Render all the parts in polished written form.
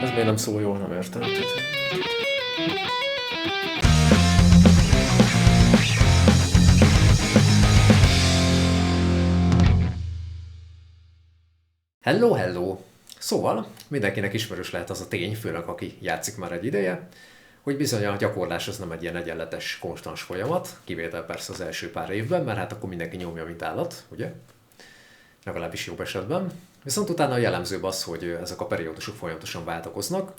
Ez miért nem szól jól, nem értem. Hello, hello! Szóval mindenkinek ismerős lehet az a tény, főleg aki játszik már egy ideje, hogy bizony a gyakorlás az nem egy ilyen egyenletes, konstans folyamat, kivétel persze az első pár évben, mert hát akkor mindenki nyomja, mint állat, ugye? Legalábbis jobb esetben. Viszont utána a jellemzőbb az, hogy ezek a periódusok folyamatosan váltakoznak.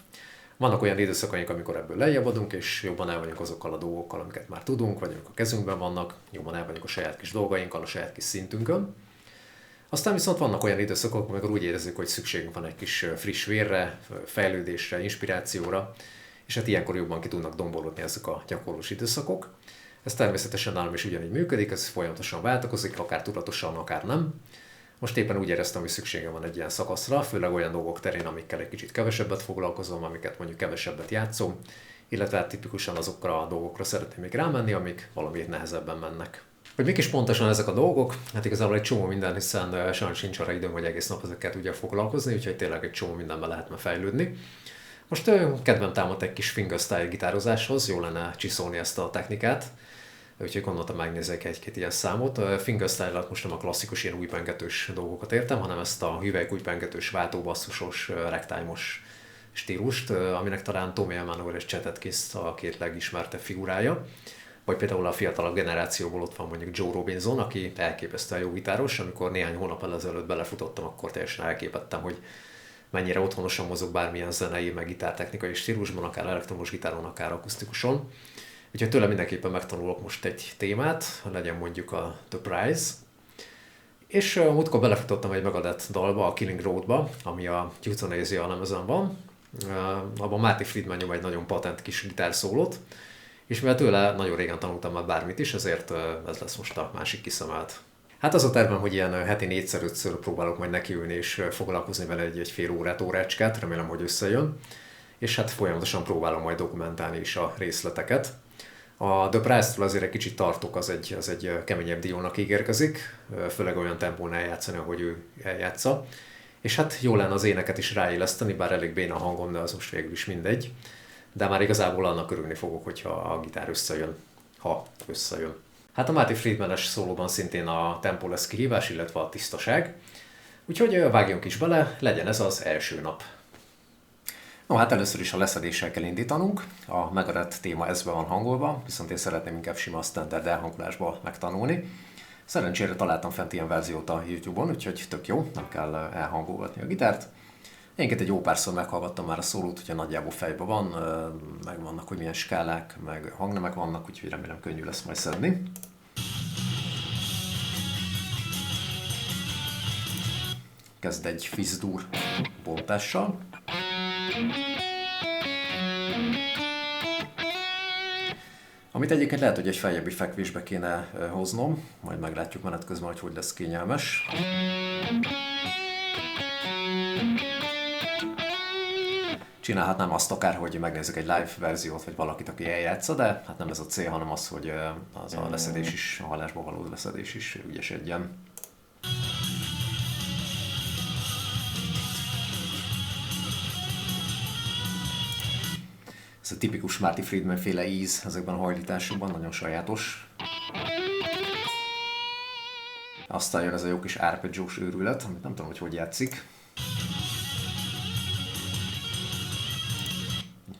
Vannak olyan időszakaink, amikor ebből lejjebb adunk, és jobban el vagyunk azokkal a dolgokkal, amiket már tudunk, vagy amik a kezünkben vannak, jobban el vagyunk a saját kis dolgainkkal, a saját kis szintünkön. Aztán viszont vannak olyan időszakok, amikor úgy érezzük, hogy szükségünk van egy kis friss vérre, fejlődésre, inspirációra, és hát ilyenkor jobban ki tudnak domborodni ezek a gyakorlós időszakok. Ez természetesen nálam is ugyanígy működik, ez folyamatosan változik, akár tudatosan, akár nem. Most éppen úgy éreztem, hogy szükségem van egy ilyen szakaszra, főleg olyan dolgok terén, amikkel egy kicsit kevesebbet foglalkozom, amiket mondjuk kevesebbet játszom, illetve hát tipikusan azokra a dolgokra szeretném még rámenni, amik valamiért nehezebben mennek. Hogy mik is pontosan ezek a dolgok? Hát igazából egy csomó minden, hiszen sajnos nincs arra időm, hogy egész nap ezekkel tudjak foglalkozni, úgyhogy tényleg egy csomó mindenben lehetne fejlődni. Most kedvem támadt egy kis fingerstyle gitározáshoz, jó lenne csiszolni ezt a technikát, úgyhogy gondoltam megnézek egy-két ilyen számot. Fingerstyle-at most nem a klasszikus ilyen újpengetős dolgokat értem, hanem ezt a hüvelyk újpengetős, váltóbasszusos, rektájmos stílust, aminek talán Tommy Emmanuel és Chet Atkins a két legismertebb figurája. Vagy például a fiatalabb generációból ott van mondjuk Joe Robinson, aki elképesztően jó gitáros. Amikor néhány hónap ezelőtt belefutottam, akkor teljesen elképettem, hogy mennyire otthonosan mozog bármilyen zenei, meg gitártechnikai stílusban, akár elektromos gitáron, akár akusztikuson. Úgyhogy tőle mindenképpen megtanulok most egy témát, legyen mondjuk a The Prize. És múltkor belefutottam egy Megadeth dalba, a Killing Road-ba, ami a Euthanasia lemezen van. Abban Marty Friedman nyom egy nagyon patent kis gitárszólót, és mivel tőle nagyon régen tanultam már bármit is, ezért ez lesz most a másik kiszemelt. Hát az a tervem, hogy ilyen heti 4-5-ször próbálok majd nekiülni és foglalkozni vele egy fél órát, órácskát, remélem, hogy összejön. És hát folyamatosan próbálom majd dokumentálni is a részleteket. A The Price-től azért egy kicsit tartok, az egy keményebb diónak ígérkezik, főleg olyan tempónál játszani, ahogy ő eljátsza. És hát jó lenne az éneket is ráilleszteni, bár elég béna hangom, de az most végül is mindegy. De már igazából annak örülni fogok, hogyha a gitár összejön, ha összejön. Hát a Marty Friedman-es szólóban szintén a tempó lesz kihívás, illetve a tisztaság. Úgyhogy vágjunk is bele, legyen ez az első nap. No, hát először is a leszedéssel kell indítanunk. A Megadeth téma ezbe van hangolva, viszont én szeretném inkább sima standard elhangolásba megtanulni. Szerencsére találtam fent ilyen verziót a YouTube-on, úgyhogy tök jó, nem kell elhangolgatni a gitárt. Én egy jó párszor meghallgattam már a szólót, hogyha nagyjából fejben van, meg vannak, hogy milyen skálák, meg hangnemek vannak, úgyhogy remélem könnyű lesz majd szedni. Kezd egy fizz-dur bontással. Amit egyébként lehet, hogy egy feljebbi fekvésbe kéne hoznom, majd meglátjuk menet közben, hogy lesz kényelmes. Csinálhatnám azt akár, hogy megnézzük egy live verziót, vagy valakit, aki eljátsza, de hát nem ez a cél, hanem az, hogy az a leszedés is, a hallásból való leszedés is ügyesedjen. Ez a tipikus Marty Friedman féle íz ezekben a hajlításokban, nagyon sajátos. Aztán jön ez a jó kis arpeggiós őrület, amit nem tudom, hogy játszik.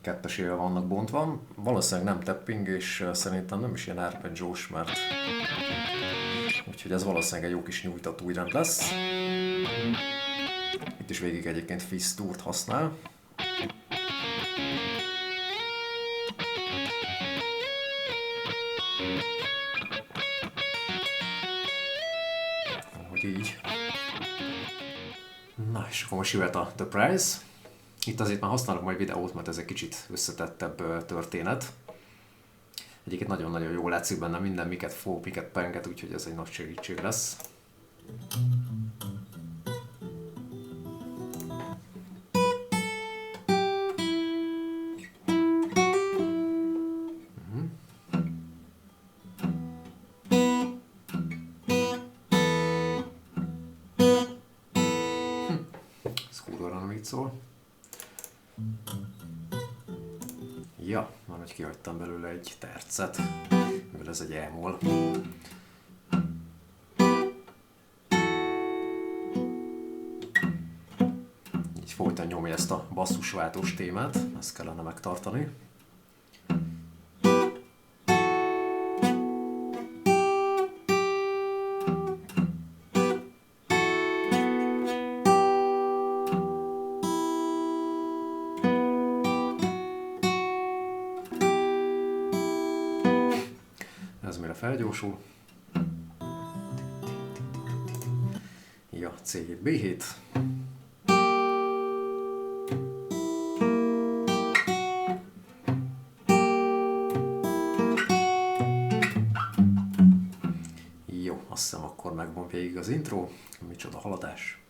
Kettesével vannak bontva, valószínűleg nem tapping, és szerintem nem is ilyen arpeggiós, mert úgyhogy ez valószínűleg egy jó kis nyújtató újrend lesz. Itt is végig egyébként fizz-durt használ. Ahogy így. Na, és akkor most jöhet a The Prize. Itt azért már használok majd videót, mert ez egy kicsit összetettebb történet. Egyébként nagyon-nagyon jól látszik benne minden, miket fog, miket penget, úgyhogy ez egy nagy segítség lesz. Ez kurva nem így szól. Ja, már hogy kihagytam belőle egy tercet, mivel ez egy E-moll. Így folyton nyomja ezt a basszusváltós témát, ezt kellene megtartani. Ez mire felgyorsul. Ja, C7, B7. Jó, azt hiszem akkor megvan végig az intro. Micsoda haladás.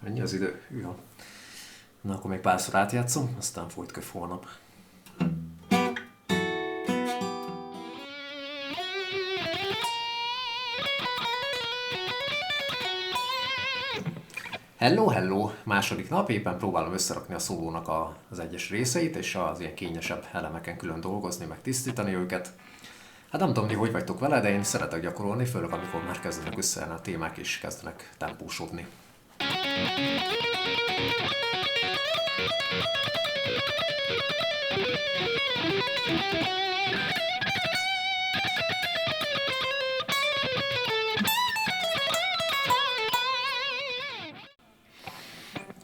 Ennyi az idő. Ja. Na, akkor még párszor átjátszom, aztán folytköv holnap. Hello, hello! Második nap, éppen próbálom összerakni a szólónak az egyes részeit, és az ilyen kényesebb elemeken külön dolgozni, meg tisztítani őket. Hát nem tudom, ti hogy vagytok vele, de én szeretek gyakorolni, főleg amikor már kezdenek összeállni a témák és kezdenek tempósodni.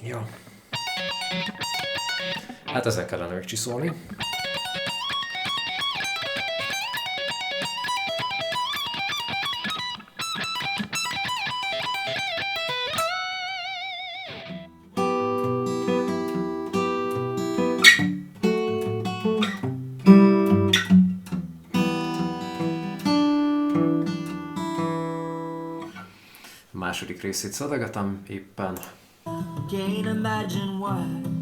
Ja. Hát ezen kellene még csiszolni. Második részét szedegetem éppen. Can't imagine why.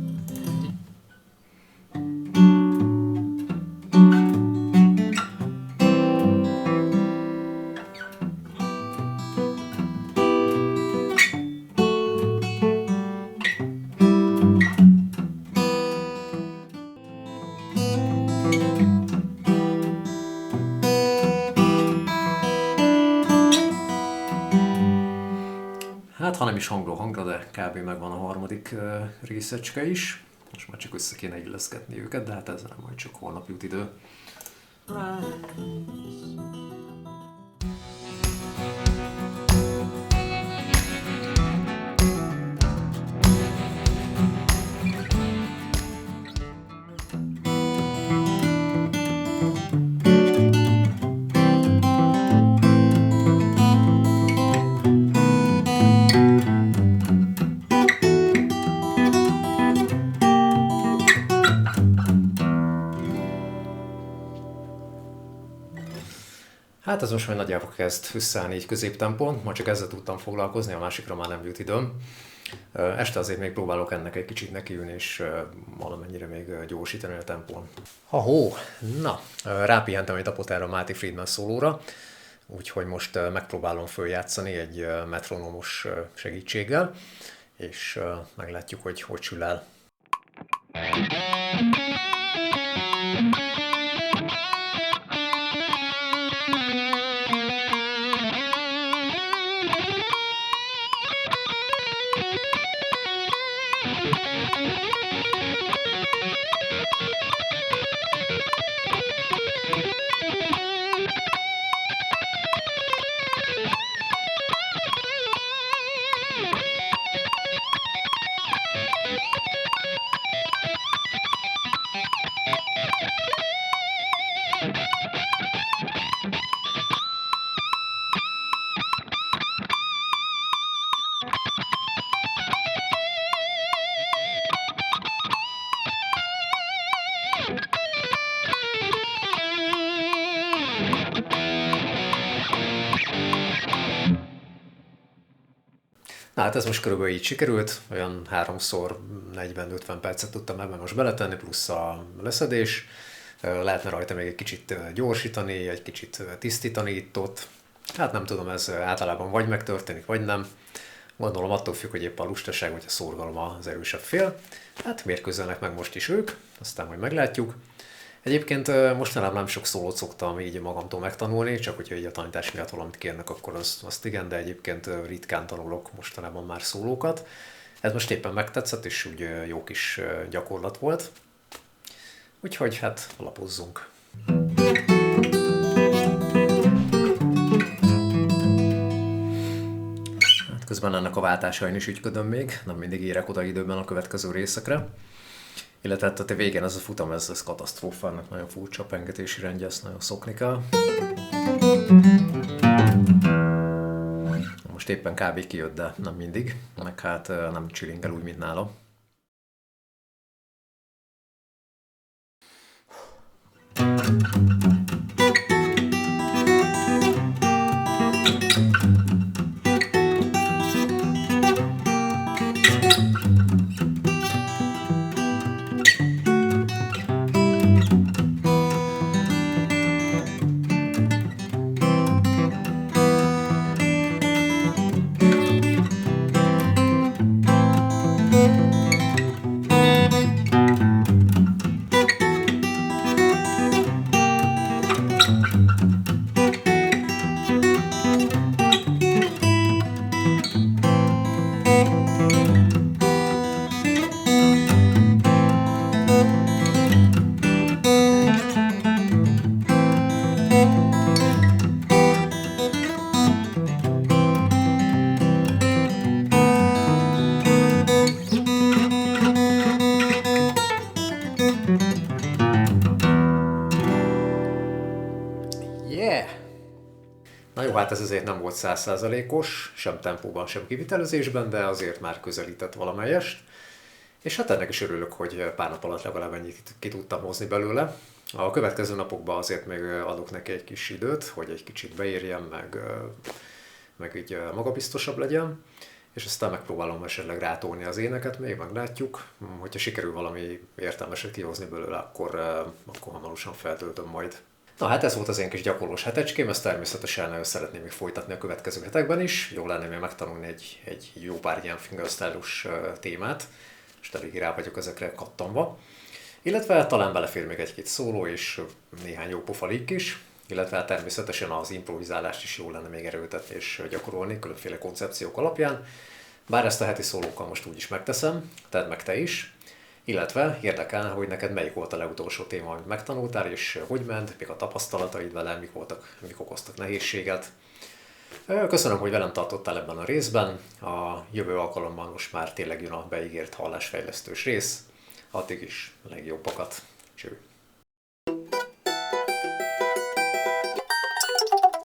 Hát, ha nem is hangról hangra, de kb. Megvan a harmadik részecske is. Most már csak össze kéne illeszgetni őket, de hát ez nem majd csak holnap jut idő. Hát ez most már nagyjából kezd összeállni így középtempón, ma csak ezzel tudtam foglalkozni, a másikra már nem jut időm. Este azért még próbálok ennek egy kicsit nekiülni, és valamennyire még gyorsítani a tempón. Na, rápihentem egy tapot erre a Marty Friedman szólóra, úgyhogy most megpróbálom följátszani egy metronomos segítséggel, és meglátjuk, hogy sül el. Na hát ez most körülbelül így sikerült, olyan 3x 40-50 percet tudtam ebben most beletenni, plusz a leszedés. Lehetne rajta még egy kicsit gyorsítani, egy kicsit tisztítani itt-ott. Hát nem tudom, ez általában vagy megtörténik, vagy nem. Gondolom attól függ, hogy éppen a lustaság vagy a szorgalom az erősebb fél. Hát mérkőzzenek meg most is ők, aztán majd meglátjuk. Egyébként mostanában nem sok szólót szoktam így magamtól megtanulni, csak hogyha így a tanítás miatt valamit kérnek, akkor azt igen, de egyébként ritkán tanulok mostanában már szólókat. Ez most éppen megtetszett, és úgy jó kis gyakorlat volt. Úgyhogy hát alapozzunk. Hát közben ennek a váltásain is ügyködöm még, nem mindig érek oda időben a következő részekre. Illetve hát a végén ez a futam, ez katasztrófa, ennek nagyon furcsa pengetési rendje, ezt nagyon szokni kell. Most éppen kb. Kijött, de nem mindig, meg hát nem csilingel úgy, mint nála. Na jó, hát ez azért nem volt 100%-os, sem tempóban, sem kivitelezésben, de azért már közelített valamelyest. És hát ennek is örülök, hogy pár nap alatt legalább ennyit ki tudtam hozni belőle. A következő napokban azért még adok neki egy kis időt, hogy egy kicsit beérjen, meg így magabiztosabb legyen. És aztán megpróbálom esetleg rátolni az éneket még, meglátjuk. Hogyha sikerül valami értelmeset kihozni belőle, akkor hamarosan feltöltöm majd. Na hát ez volt az én kis gyakorlós hetecském, ezt természetesen szeretném még folytatni a következő hetekben is. Jó lenne még megtanulni egy jó pár ilyen fingerstyle-os témát, és eléggé rá vagyok ezekre kattanva. Illetve talán belefér még egy-két szóló és néhány jó pofa leak is, illetve természetesen az improvizálást is jó lenne még erőltetni és gyakorolni különféle koncepciók alapján. Bár ezt a heti szólókkal most úgyis megteszem, tedd meg te is. Illetve érdekelne, hogy neked melyik volt a legutolsó téma, amit megtanultál, és hogy ment, mik a tapasztalataid vele, mik okoztak nehézséget. Köszönöm, hogy velem tartottál ebben a részben. A jövő alkalommal most már tényleg jön a beígért hallásfejlesztős rész. Addig is legjobbakat. Cső!